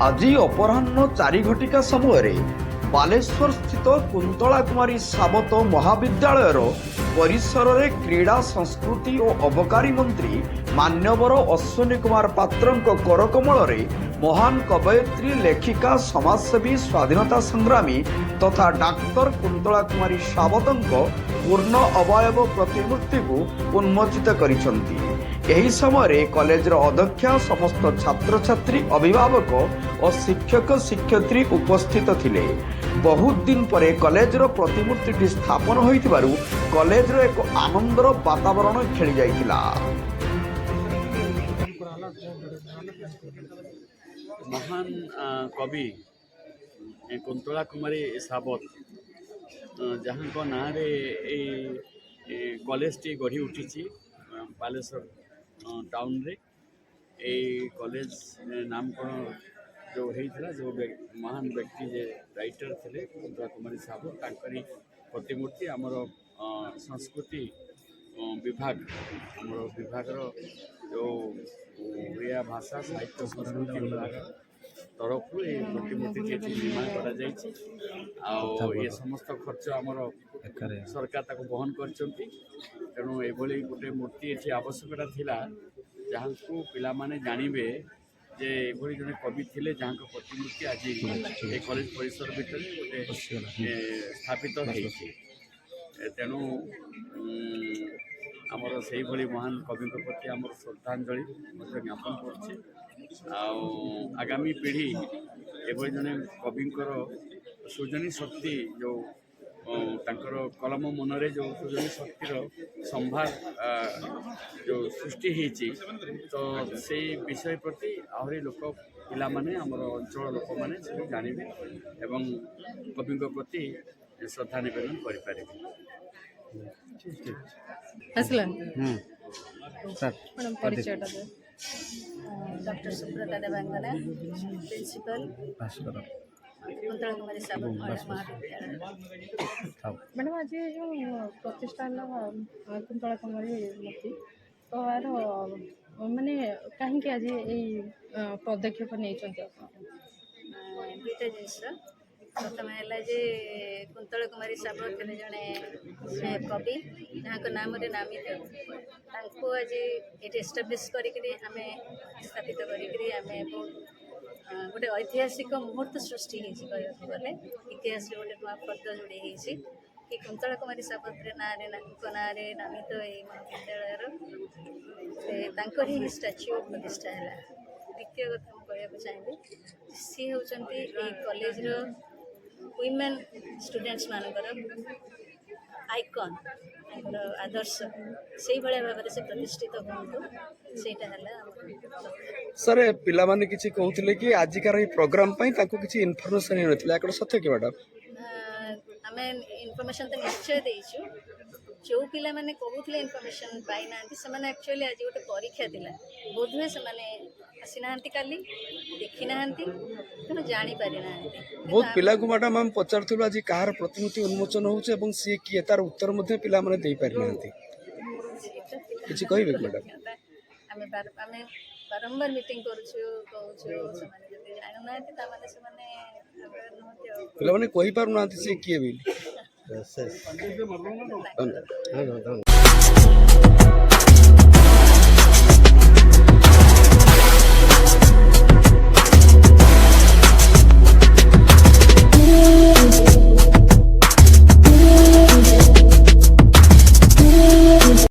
आज अपराह्न 4 घटिका समय बालेश्वर स्थित कुंतला कुमारी सावत महाविद्यालय परिसर में क्रीड़ा संस्कृति और अबकारी मंत्री मान्यवर अश्विनी कुमार पात्र करकमल महान कवयित्री लेखिका समाजसेवी स्वाधीनता संग्रामी तथा डाक्तर कुंतला कुमारी सावत पूर्ण अवयव प्रतिमूर्ति को उन्मोचित करिसेंती। एही समय कॉलेजर अध्यक्षा समस्त छात्र छात्री अभिभावक और शिक्षक शिक्षयित्री उपस्थित थिले। बहुत दिन पर कॉलेजर प्रतिमूर्ति स्थापन होइथिबारु कॉलेजर एक आनंदर वातावरण खेली जाइथिला। महान कवि कुंतला कुमारी सावत जहाँ ना कॉलेज टी गढ़ी उठी बालेश्वर टाउन रे कॉलेज नामकरण जो होता जो महान व्यक्ति जे राइटर थे कुंतला कुमारी सावत तांकरी प्रतिमूर्ति आमर संस्कृति विभाग आमर विभाग जो ओडिया भाषा साहित्य संस्कृति विभाग तरफ ये प्रतिमूर्ति निर्माण कर समस्त खर्च आमर सरकार ताको बहन करछंती। तेणु एभली गोटे मूर्ति ये आवश्यकता थिला जहाँ को पिला माने जानिबे जे एभली जने कवि थिले जहाँ को प्रतिमूर्ति आज ए कॉलेज परिसर भितर गोटे स्थापित होइछि। तेणु आमर से भली महान कवि प्रति आमर श्रद्धांजलि ज्ञापन करछे। आगामी पीढ़ी एभली जने कविंकर सृजनी शक्ति जो तांकर कलम मनरे जो सृजनी शक्तिर संभार जो सृष्टि होती तो से विषय प्रति आहरी लोक पिला माने आमर अंचल लोक माने से जानिबे एवं कविंक प्रति श्रद्धा निवेदन करि पारिबे। मैडम परिचय डॉक्टर सुब्रता देवांगना प्रिंसिपल कुंतला कुमारी सावत महाविद्यालय। मैडम आज जो प्रतिष्ठान कुंतला कुमारी मूर्ति तो यार माने कहीं आज ये पदक्षेप नहीं दुईटा जिनस प्रथम है जे कुंतला कुमारी सावत जड़े कवि जहाँ नाम नामित आज ये एस्टाब्लीश करें स्थापित करें गोटे ऐतिहासिक मुहूर्त सृष्टि गले इतिहास गोटे नुआ फर्द जोड़ी कि कुंतला कुमारी सावत ना नामित ये महाविद्यालय ही स्टाच्यू प्रतिष्ठा है। द्वितीय कथा मुझे कहना चाहिए सी होती कॉलेज वुमेन स्टूडेंट्स मानकर आइकन आदर्श से भाया भाव से प्रतिष्ठित हूँ सर पिला माने किछि कहउथिले कि आजिकार प्रोग्राम पई ताको किछि इन्फॉर्मेशन नै नथिला एकड़ सत्य कि मैडम आमे इन्फॉर्मेशन तो निश्चय देइछु जो पिला माने कहउथिले इन्फॉर्मेशन पाई नांती से माने एक्चुअली आज गोटे परीक्षा दिला बोधवे से माने आसी नांती काली देखि नांती तो जानि पारि नांती बहुत पिला को मैडम हम पचारथुलु आज कार प्रतिमूर्ति उन्मोचन होउछ एवं से कि तार उत्तर मध्ये पिला माने देई पारि नांती किछि कहिबे मैडम आमे बारंबार मीटिंग करूछु कहूछु से जानु नांती ता माने से माने पिला माने कहि पारु नांती से किए भी